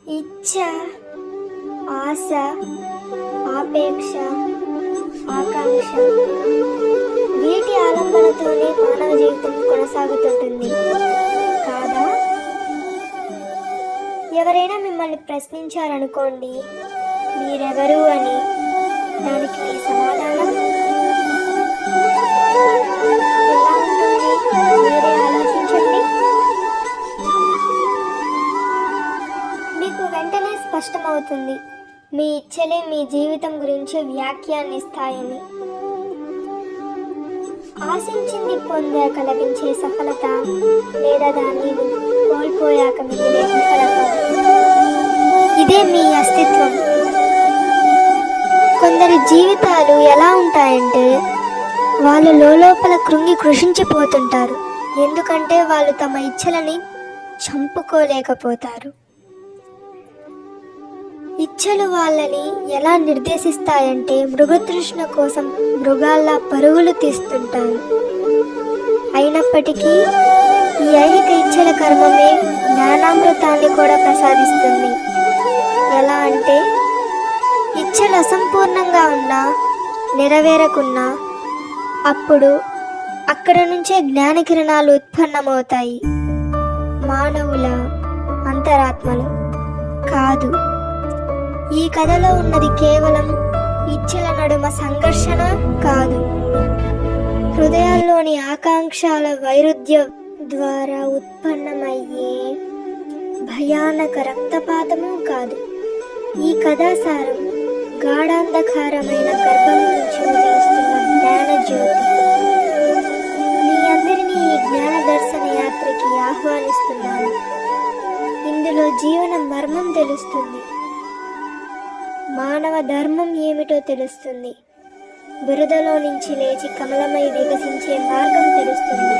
ఇచ్చ, ఆశ, ఆపేక్ష, ఆకాంక్ష వీటి ఆలంబనతోనే మానవ జీవితం కొనసాగుతుంటుంది కాదా? ఎవరైనా మిమ్మల్ని ప్రశ్నించారనుకోండి, మీరెవరు అని, దానికి మీ సమాధానం ఎలా ఉంటుంది? మీరే ఆలోచించండి. మీకు వెంటనే స్పష్టమవుతుంది, మీ ఇచ్చలే మీ జీవితం గురించి వ్యాఖ్యానిస్తాయని. ఆశించింది పొందాక లభించే సఫలత, లేదా దాన్ని కోల్పోయాక మిగిలే విఫలత, ఇదే మీ అస్తిత్వం. కొందరి జీవితాలు ఎలా ఉంటాయంటే, వాళ్ళు లోపల కృంగి కృషించిపోతుంటారు. ఎందుకంటే వాళ్ళు తమ ఇచ్చలని చంపుకోలేకపోతారు. ఇచ్చలు వాళ్ళని ఎలా నిర్దేశిస్తాయంటే, మృగతృష్ణ కోసం మృగాల్లా పరుగులు తీస్తుంటారు. అయినప్పటికీ ఈ ఐహిక ఇచ్చల కర్మమే జ్ఞానామృతాన్ని కూడా ప్రసాదిస్తుంది. ఎలా అంటే, ఇచ్చలు అసంపూర్ణంగా ఉన్నా, నెరవేరకున్నా, అప్పుడు అక్కడ నుంచే జ్ఞానకిరణాలు ఉత్పన్నమవుతాయి. మానవుల అంతరాత్మలు కాదు. ఈ కథలో ఉన్నది కేవలం ఇచ్చల నడుమ సంఘర్షణ కాదు, హృదయాల్లోని ఆకాంక్షల వైరుధ్యం ద్వారా ఉత్పన్నమయ్యే భయానక రక్తపాతము కాదు. ఈ కథాసారం గాఢాంధకారమైన గర్భం నుంచి ఉదయిస్తున్న జ్ఞాన జ్యోతి. మీ అందరినీ ఈ జ్ఞాన దర్శన యాత్రకి ఆహ్వానిస్తున్నాను. ఇందులో జీవన మర్మం తెలుస్తుంది, మానవ ధర్మం ఏమిటో తెలుస్తుంది, బురదలో నుంచి లేచి కమలమై వికసించే మార్గం తెలుస్తుంది.